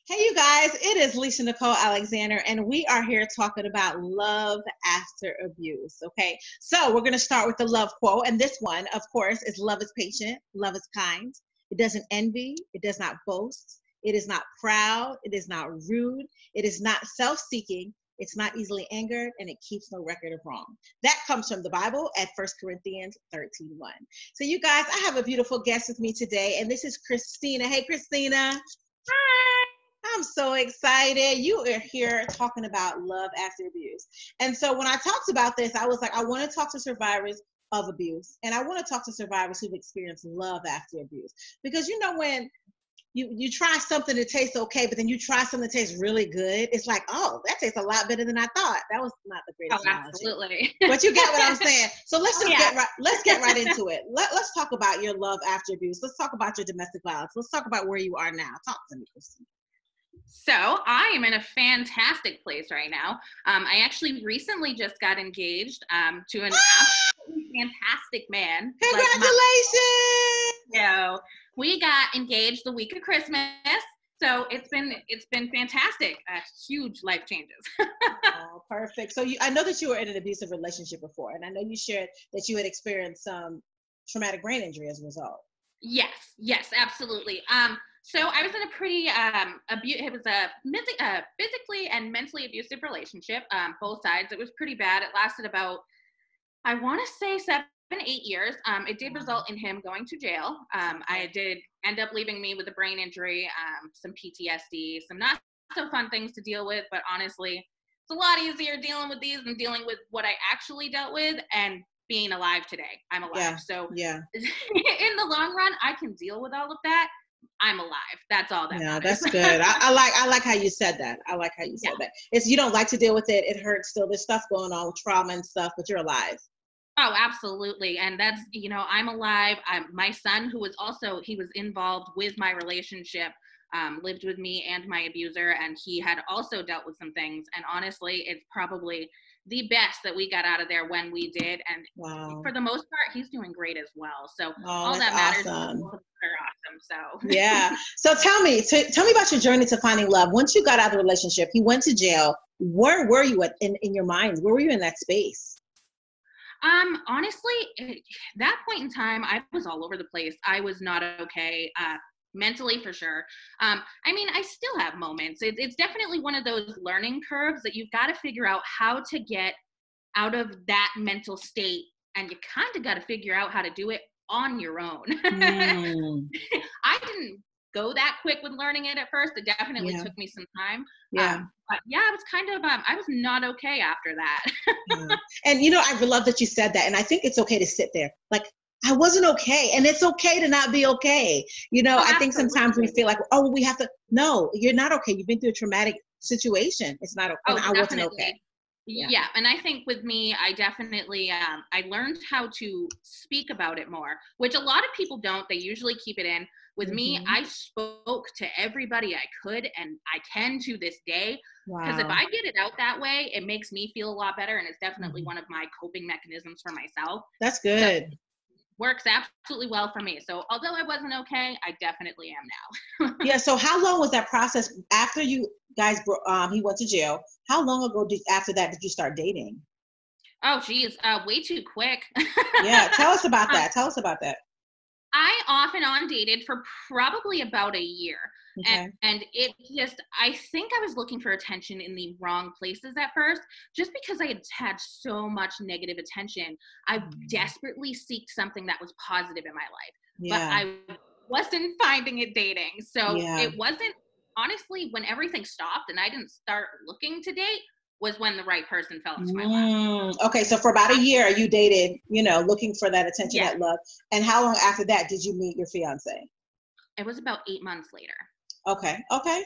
Hey, you guys, it is Lisa Nicole Alexander, and we are here talking about love after abuse. Okay, so we're going to start with the love quote. And this one, of course, is love is patient, love is kind. It doesn't envy, it does not boast, it is not proud, it is not rude, it is not self seeking, it's not easily angered, and it keeps no record of wrong. That comes from the Bible at 1 Corinthians 13:1. So, you guys, I have a beautiful guest with me today, and this is Christina. Hey, Christina. Hi. I'm so excited. You are here talking about love after abuse. And so when I talked about this, I was like, I want to talk to survivors of abuse. And I want to talk to survivors who've experienced love after abuse. Because when you try something that tastes okay, but then you try something that tastes really good, it's like, oh, that tastes a lot better than I thought. That was not the Oh, greatest analogy. absolutely. But you get what I'm saying. So let's just Yeah. get right into it. Let's talk about your love after abuse. Let's talk about your domestic violence. Let's talk about where you are now. Talk to me, Christina. So I am in a fantastic place right now. I actually recently just got engaged to an absolutely fantastic man. Congratulations! We got engaged the week of Christmas. So it's been fantastic. Huge life changes. Oh, perfect. So I know that you were in an abusive relationship before, and I know you shared that you had experienced some traumatic brain injury as a result. Yes, absolutely. So I was in a pretty it was a physically and mentally abusive relationship, both sides. It was pretty bad. It lasted about, I want to say 7-8 years. It did result in him going to jail. I did end up leaving me with a brain injury, some PTSD, some not so fun things to deal with, but honestly, it's a lot easier dealing with these than dealing with what I actually dealt with and being alive today. I'm alive. Yeah. So yeah. In the long run, I can deal with all of that. I'm alive. That's all that matters. That's good. I like how you said that. I like how you said that. It's, you don't like to deal with it. It hurts still. There's stuff going on with trauma and stuff, but you're alive. Oh, absolutely. And that's, I'm alive. My son, he was involved with my relationship, lived with me and my abuser, and he had also dealt with some things. And honestly, it's probably the best that we got out of there when we did. And for the most part, he's doing great as well. So all that matters. Awesome. They're awesome. So yeah. So tell me about your journey to finding love. Once you got out of the relationship, you went to jail. Where were you in your mind? Where were you in that space? Honestly, that point in time, I was all over the place. I was not okay. Mentally, for sure. I still have moments. It's definitely one of those learning curves that you've got to figure out how to get out of that mental state, and you kind of got to figure out how to do it on your own. I didn't go that quick with learning it at first. It definitely took me some time. But I was I was not okay after that. And I love that you said that. And I think it's okay to sit there. Like, I wasn't okay. And it's okay to not be okay. I think sometimes we feel like, oh, we have to. No, you're not okay. You've been through a traumatic situation. It's not okay. Oh, I wasn't okay. Yeah. And I think with me, I definitely, I learned how to speak about it more, which a lot of people don't. They usually keep it in. With me, I spoke to everybody I could, and I can to this day. Because if I get it out that way, it makes me feel a lot better, and it's definitely one of my coping mechanisms for myself. That's good. So, works absolutely well for me. So although I wasn't okay, I definitely am now. Yeah. So how long was that process after you guys, he went to jail? How long ago after that did you start dating? Oh, geez. Way too quick. Yeah. Tell us about that. I off and on dated for probably about a year. Okay. And it just, I think I was looking for attention in the wrong places at first, just because I had so much negative attention. I desperately seeked something that was positive in my life, but I wasn't finding it dating. So it wasn't, honestly, when everything stopped and I didn't start looking to date, was when the right person fell into my lap. Okay, so for about a year you dated, looking for that attention, that love. And how long after that did you meet your fiance? It was about 8 months later. Okay. Yeah.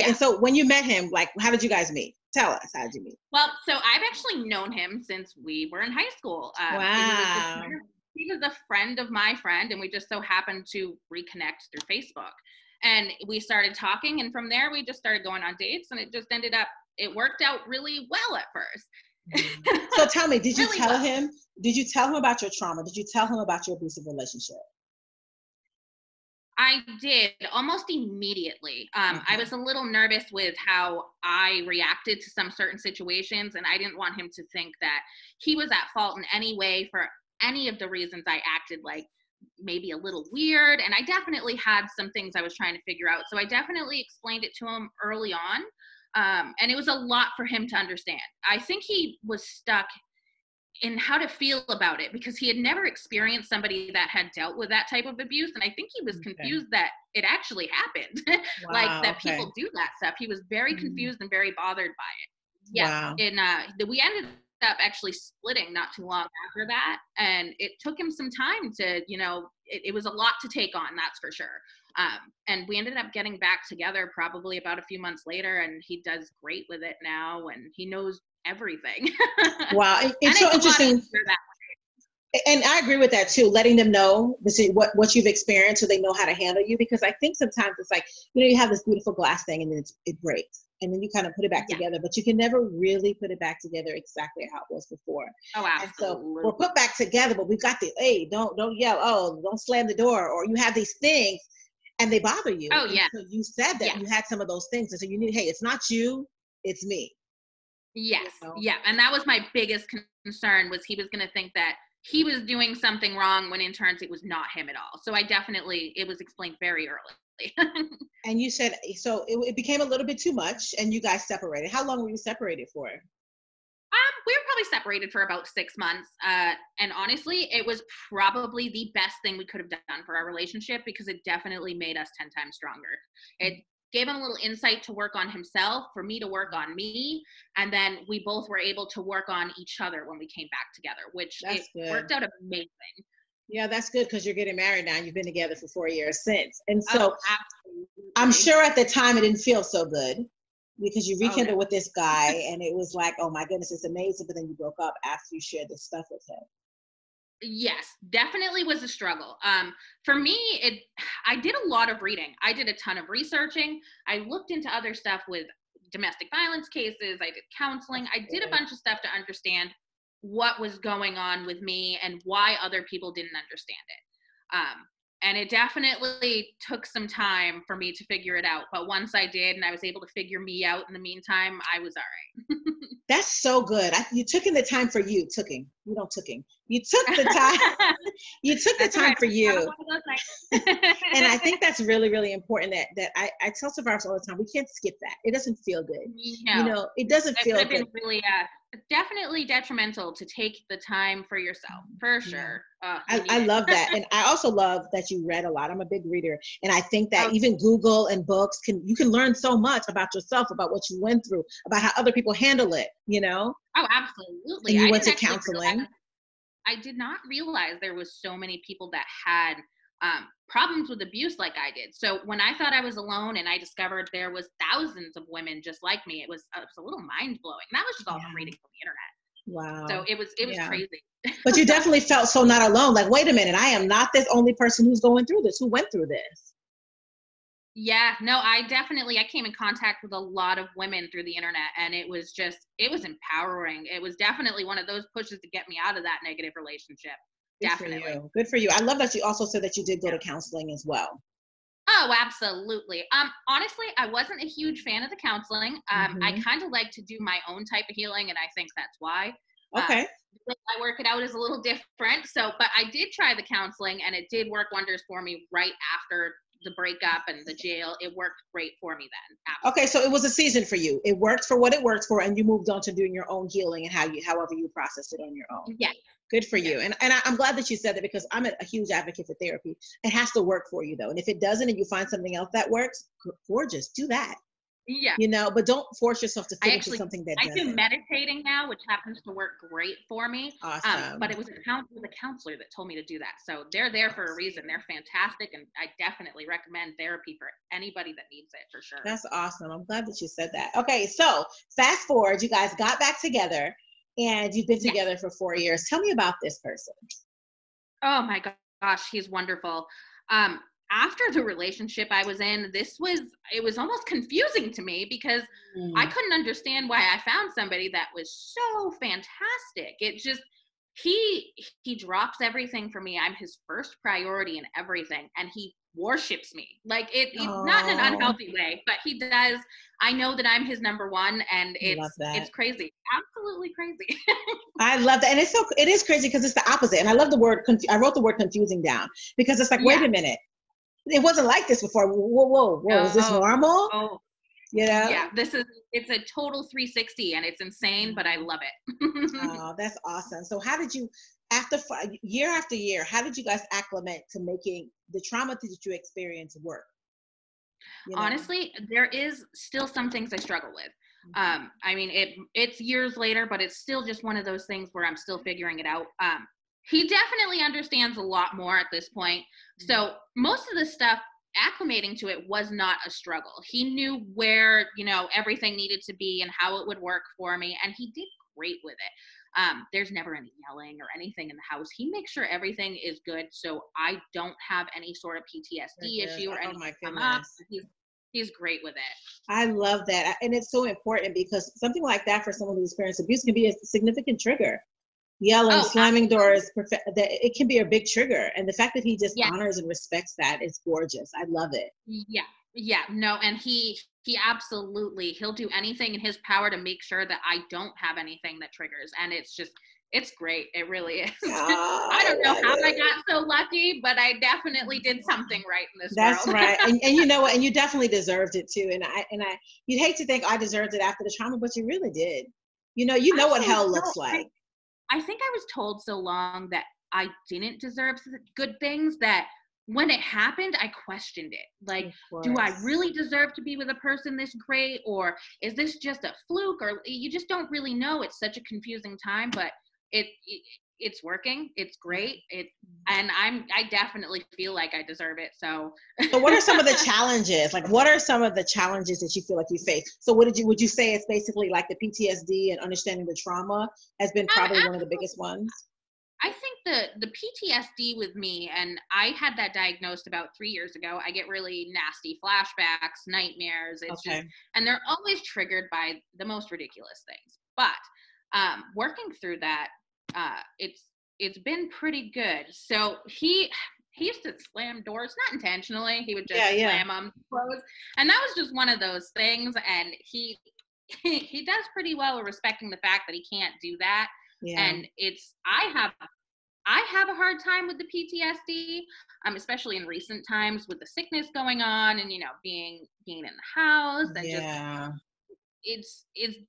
And so when you met him, like, how did you guys meet? Tell us, how did you meet? Well, so I've actually known him since we were in high school. Wow. He was a friend of my friend, and we just so happened to reconnect through Facebook. And we started talking, and from there we just started going on dates, and it just it worked out really well at first. So tell me, did you tell him about your trauma? Did you tell him about your abusive relationship? I did almost immediately. I was a little nervous with how I reacted to some certain situations, and I didn't want him to think that he was at fault in any way for any of the reasons I acted like maybe a little weird. And I definitely had some things I was trying to figure out. So I definitely explained it to him early on. And it was a lot for him to understand. I think he was stuck in how to feel about it because he had never experienced somebody that had dealt with that type of abuse. And I think he was Okay. confused that it actually happened, like Wow. that Okay. people do that stuff. He was very Mhm. confused and very bothered by it. Yeah. Wow. And we ended up actually splitting not too long after that. And it took him some time to, it was a lot to take on, that's for sure. And we ended up getting back together probably about a few months later, and he does great with it now, and he knows everything. Wow. And It's so it's a lot interesting. easier that And I agree with that too, letting them know what you've experienced so they know how to handle you. Because I think sometimes it's like, you have this beautiful glass thing and then it breaks. And then you kind of put it back yeah. together, but you can never really put it back together exactly how it was before. Oh, And so absolutely. we're put back together, but we've got hey, don't yell, oh, don't slam the door, or you have these things and they bother you. Oh, And yeah. so you said that Yeah. you had some of those things. And so you need, hey, it's not you, it's me. Yes. You know? Yeah. And that was my biggest concern, was he was going to think that he was doing something wrong when in turns it was not him at all. So it was explained very early. And you said, so it became a little bit too much and you guys separated. How long were you separated for? We were probably separated for about 6 months. And honestly, it was probably the best thing we could have done for our relationship because it definitely made us 10 times stronger. It gave him a little insight to work on himself, for me to work on me. And then we both were able to work on each other when we came back together, which That's good. worked out amazing. Yeah, that's good because you're getting married now. You've been together for 4 years since. And so Absolutely. I'm sure at the time it didn't feel so good because you Oh, rekindled no. with this guy and it was like, oh my goodness, it's amazing. But then you broke up after you shared this stuff with him. Yes, definitely was a struggle. For me, I did a lot of reading. I did a ton of researching. I looked into other stuff with domestic violence cases. I did counseling. I did a bunch of stuff to understand what was going on with me and why other people didn't understand it. And it definitely took some time for me to figure it out. But once I did and I was able to figure me out in the meantime, I was all right. That's so good. You took in the time for you. You don't tooking. You took the time. You took the That's time right. for you. And I And think that's really, really important that I tell survivors all the time, we can't skip that. It doesn't feel good. no, It doesn't it feel would have good. been really definitely detrimental to take the time for yourself, for Yeah. sure. You I need it. love that. And I also love that you read a lot. I'm a big reader. And I think that Oh, even Google and books you can learn so much about yourself, about what you went through, about how other people handle it, oh, absolutely. And you went to counseling. I did not realize there was so many people that had problems with abuse like I did. So when I thought I was alone and I discovered there was thousands of women just like me, it was a little mind blowing. That was just all from reading from the internet. So Wow. it was Yeah. crazy. But you definitely felt so not alone. Like, wait a minute, I am not this only person who went through this. Yeah, no, I came in contact with a lot of women through the internet, and it was empowering. It was definitely one of those pushes to get me out of that negative relationship. Good Definitely. for you. Good for you. I love that you also said that you did go to counseling as well. Oh, absolutely. Honestly, I wasn't a huge fan of the counseling. I kind of like to do my own type of healing, and I think that's why. Okay. The way I work it out is a little different. So, but I did try the counseling, and it did work wonders for me right after the breakup and the jail. It worked great for me then. Absolutely. Okay, so it was a season for you. It worked for what it worked for, and you moved on to doing your own healing and however you processed it on your own. Yeah. Good for you. And I'm glad that you said that because I'm a huge advocate for therapy. It has to work for you though. And if it doesn't and you find something else that works, gorgeous, do that. Yeah. But don't force yourself to fit into something that I doesn't. do meditating now, which happens to work great for me. Awesome. But it was a counselor that told me to do that. So they're there for a reason. They're fantastic. And I definitely recommend therapy for anybody that needs it, for sure. That's awesome. I'm glad that you said that. Okay, so fast forward, you guys got back together and you've been together for 4 years. Tell me about this person. Oh my gosh, he's wonderful. After the relationship I was in, it was almost confusing to me because I couldn't understand why I found somebody that was so fantastic. he drops everything for me. I'm his first priority in everything, and he worships me. Like not in an Oh, unhealthy way, but he does. I know that I'm his number one, and I love it's that. crazy, absolutely crazy. I love that. And it is crazy because it's the opposite. And I love the word, I wrote the word confusing down because it's like, wait Yeah. a minute. It wasn't like this before. Whoa, whoa, whoa. Is this Oh, normal? oh, You know? yeah. It's a total 360, and it's insane, but I love it. Oh, that's awesome. So how did you, year after year, how did you guys acclimate to making the trauma that you experienced work? You know? Honestly, there is still some things I struggle with. I mean, it's years later, but it's still just one of those things where I'm still figuring it out. He definitely understands a lot more at this point. So most of the stuff, acclimating to it was not a struggle. He knew where, everything needed to be and how it would work for me. And he did great with it. There's never any yelling or anything in the house. He makes sure everything is good, so I don't have any sort of PTSD issue or Oh anything my come up. goodness. He's great with it. I love that. And it's so important because something like that for someone who's experienced abuse can be a significant trigger. Yelling, Oh, slamming doors, that it can be a big trigger. And the fact that he just yeah, honors and respects that is gorgeous. I love it. yeah, no, and he absolutely, he'll do anything in his power to make sure that I don't have anything that triggers, and it's great. It really is. Oh, I I don't know love how I it. got so lucky, but I definitely did something right in this That's world. right. And you know what? And you definitely deserved it too. And I you'd hate to think I deserved it after the trauma, but you really did. You I know what so hell looks don't. like. I think I was told so long that I didn't deserve good things that when it happened, I questioned it. Like, Of do I course. really deserve to be with a person this great? Or is this just a fluke? Or you just don't really know. It's such a confusing time, but it's working. It's great. And I definitely feel like I deserve it. So So what are some of the challenges? Like what are some of the challenges that you feel like you face? So would you say it's basically like the PTSD and understanding the trauma has been probably one of the biggest ones? I think the PTSD with me, and I had that diagnosed about 3 years ago. I get really nasty flashbacks, nightmares. It's just, Okay. and they're always triggered by the most ridiculous things. But working through that, it's been pretty good. So he used to slam doors, not intentionally. He would just Yeah, yeah. slam them close, and that was just one of those things. And he does pretty well with respecting the fact that he can't do that. Yeah. And I have a hard time with the PTSD, especially in recent times with the sickness going on and being in the house and just Yeah. it's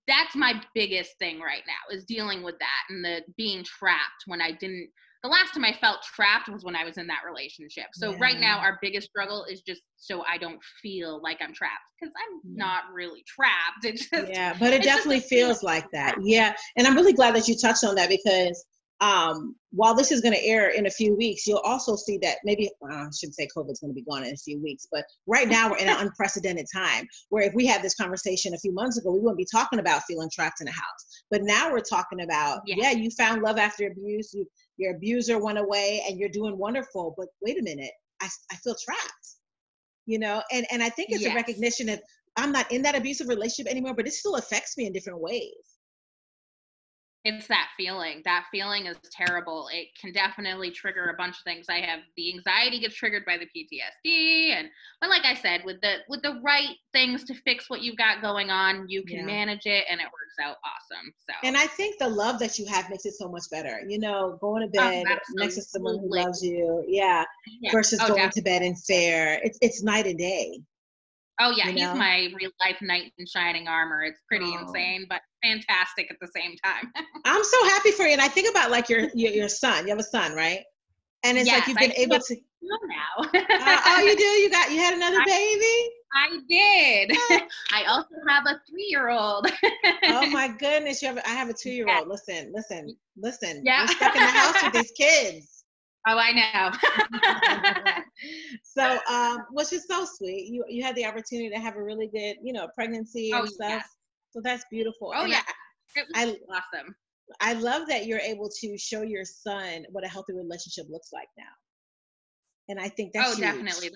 that's my biggest thing right now is dealing with that and the being trapped when I didn't. The last time I felt trapped was when I was in that relationship. So right Yeah. now our biggest struggle is just so I don't feel like I'm trapped because I'm Yeah. not really trapped. Yeah, but it It's just a definitely feeling. feels like that. Yeah. And I'm really glad that you touched on that because while this is going to air in a few weeks, you'll also see that maybe, I shouldn't say COVID's going to be gone in a few weeks, but right now we're in an unprecedented time where if we had this conversation a few months ago, we wouldn't be talking about feeling trapped in a house. But now we're talking about, Yeah. yeah, you found love after abuse, your abuser went away and you're doing wonderful, but wait a minute, I feel trapped, and I think it's a Yes. recognition that I'm not in that abusive relationship anymore, but it still affects me in different ways. It's that feeling. That feeling is terrible. It can definitely trigger a bunch of things. I have the anxiety gets triggered by the PTSD, but like I said, with the right things to fix what you've got going on, you can Yeah. manage it and it works out awesome. So And I think the love that you have makes it so much better. Going to oh, bed next to someone who absolutely. loves you, yeah, Yeah. versus Oh, going definitely. to bed in fear. It's night and day, Oh yeah, you he's know. my real life knight in shining armor. It's pretty Oh, insane, but fantastic at the same time. I'm so happy for you, and I think about like your son. You have a son, right? And it's like Yes, you've I been do able have to. two now. Oh, you do. You had another baby. I did. Oh, I also have a 3-year-old. oh my goodness, I have a 2 year Yeah. old. Listen. Yeah. You're stuck in the house with these kids. Oh, I know. So, which is so sweet. You had the opportunity to have a really good, pregnancy Oh, and stuff. yes. So that's beautiful. Oh, And yeah. It was I, awesome. I love that you're able to show your son what a healthy relationship looks like now. And I think that's Oh, huge. definitely.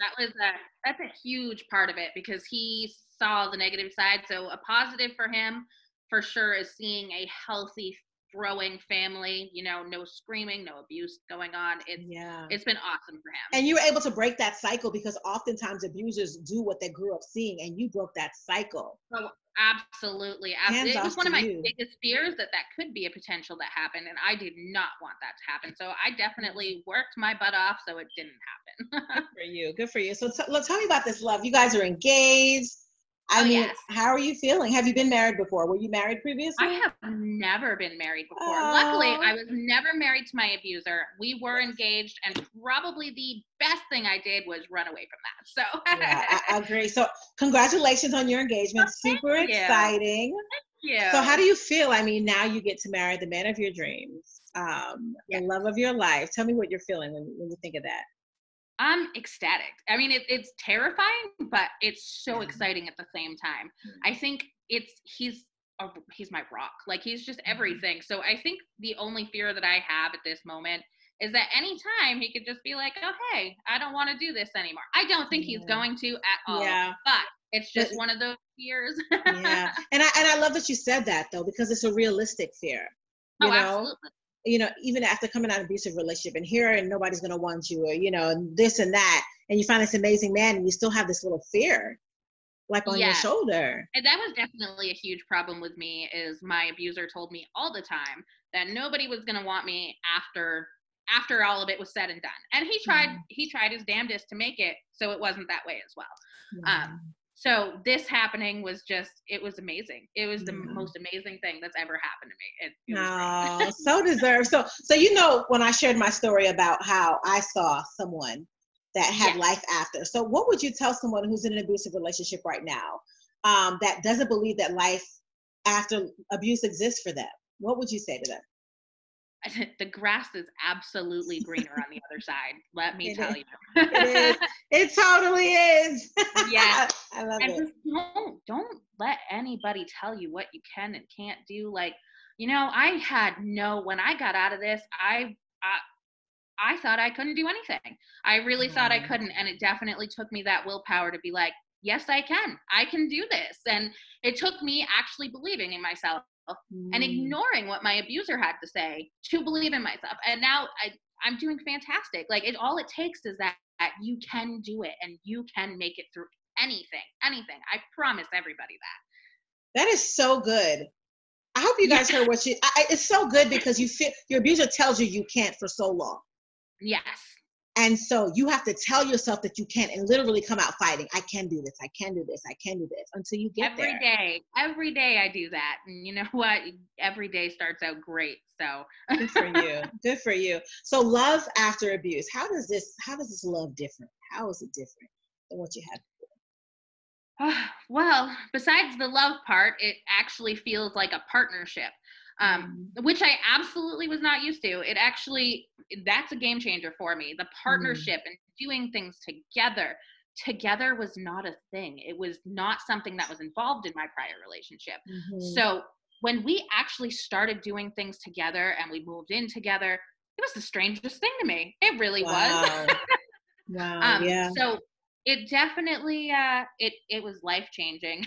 That's a huge part of it because he saw the negative side. So a positive for him for sure is seeing a healthy throwing family, you know, no screaming, no abuse going on. It's been awesome for him. And you were able to break that cycle, because oftentimes abusers do what they grew up seeing, and you broke that cycle. Oh, absolutely. Hands It was off one of to my you. biggest fears that could be a potential that happened, and I did not want that to happen. So I definitely worked my butt off so it didn't happen. Good for you. Good for you. So tell me about this love. You guys are engaged. I mean, yes. how are you feeling? Have you been married before? Were you married previously? I have never been married before. Oh. Luckily, I was never married to my abuser. We were engaged, and probably the best thing I did was run away from that. So Yeah, I agree. So congratulations on your engagement. Super exciting. Thank you. So how do you feel? I mean, now you get to marry the man of your dreams, the love of your life. Tell me what you're feeling when you think of that. I'm ecstatic. I mean, it's terrifying, but it's so exciting at the same time. I think he's my rock. Like, he's just everything. So I think the only fear that I have at this moment is that anytime he could just be like, oh, hey, I don't want to do this anymore. I don't think he's going to at all. Yeah. But it's just one of those fears. Yeah. And I love that you said that, though, because it's a realistic fear. You know? Absolutely. You know, even after coming out of an abusive relationship and here and nobody's going to want you, or, you know, this and that, and you find this amazing man and you still have this little fear like on your shoulder. And that was definitely a huge problem with me, is my abuser told me all the time that nobody was going to want me after all of it was said and done. And he tried his damnedest to make it so it wasn't that way as well. So this happening was it was amazing. It was the most amazing thing that's ever happened to me. Oh, so deserved. So you know, when I shared my story about how I saw someone that had life after. So what would you tell someone who's in an abusive relationship right now, that doesn't believe that life after abuse exists for them? What would you say to them? The grass is absolutely greener on the other side. Let me tell you. It is. It totally is. Yeah. I love it. Just don't let anybody tell you what you can and can't do. Like, you know, when I got out of this, I thought I couldn't do anything. I really thought I couldn't. And it definitely took me that willpower to be like, yes, I can do this. And it took me actually believing in myself and ignoring what my abuser had to say to believe in myself. And now I'm doing fantastic. Like, all it takes is that you can do it and you can make it through anything. I promise everybody that. That is so good. I hope you guys heard what it's so good, because you feel your abuser tells you can't for so long. Yes. And so you have to tell yourself that you can, and literally come out fighting. I can do this. I can do this. I can do this, until you get there. Every day I do that. And you know what? Every day starts out great. So good for you. Good for you. So love after abuse. How does this love different? How is it different than what you had before? Well, besides the love part, it actually feels like a partnership. Which I absolutely was not used to. That's a game changer for me. The partnership and doing things together was not a thing. It was not something that was involved in my prior relationship. So when we actually started doing things together and we moved in together, it was the strangest thing to me. It really was. Wow. Yeah. So it definitely, it was life-changing.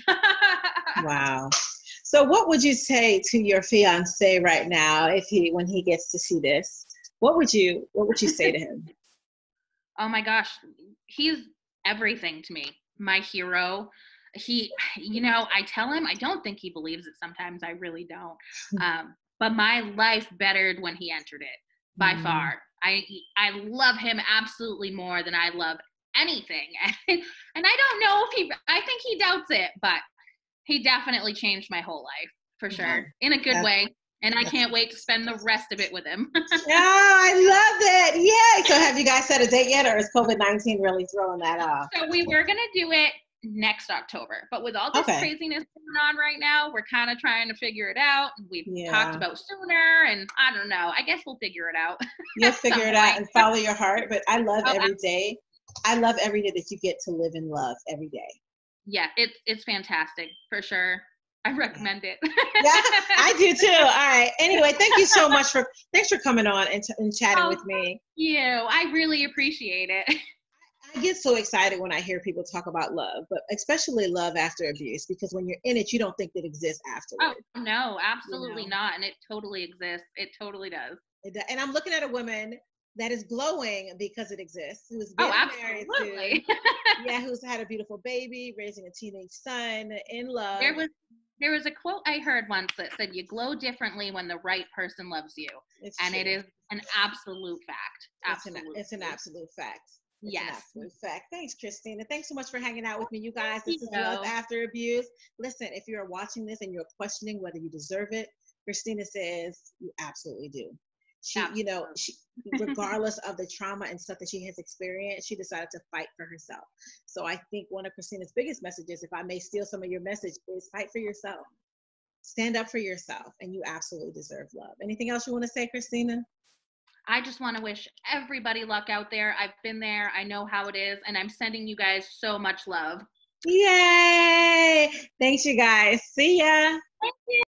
Wow. So what would you say to your fiance right now when he gets to see this? What would you say to him? Oh my gosh, he's everything to me. My hero. I tell him, I don't think he believes it sometimes. I really don't. But my life bettered when he entered it, by far. I love him absolutely more than I love anything. And I don't know I think he doubts it, but he definitely changed my whole life, for sure, in a good way. And I can't wait to spend the rest of it with him. I love it. Yay. So have you guys set a date yet, or is COVID-19 really throwing that off? So we were going to do it next October. But with all this craziness going on right now, we're kind of trying to figure it out. We've talked about sooner, and I don't know. I guess we'll figure it out. You'll figure it out and follow your heart. But I love every day. I love every day that you get to live in love every day. Yeah, it's fantastic, for sure. I recommend it. Yeah, I do too. All right. Anyway, thanks for coming on and chatting with me. Thank you. I really appreciate it. I get so excited when I hear people talk about love, but especially love after abuse, because when you're in it, you don't think it exists Oh, afterwards. no, You absolutely know, not. And it totally exists. It totally does. and I'm looking at a woman that is glowing because it exists, who's Oh, been married to, absolutely. yeah, who's had a beautiful baby, raising a teenage son, in love. There was there was a quote I heard once that said, "You glow differently when the right person loves you," It's and it true. is an absolute fact. It's an Absolutely, absolute fact. It's an yes. absolute fact. Thanks, Christina. Thanks so much for hanging out with me, you guys. You This is Love know, After Abuse. Listen, if you're watching this and you're questioning whether you deserve it, Christina says you absolutely do. absolutely. She, regardless of the trauma and stuff that she has experienced, she decided to fight for herself. So I think one of Christina's biggest messages, if I may steal some of your message, is fight for yourself. Stand up for yourself, and you absolutely deserve love. Anything else you want to say, Christina? I just want to wish everybody luck out there. I've been there. I know how it is, and I'm sending you guys so much love. Yay! Thanks, you guys. See ya. Thank you.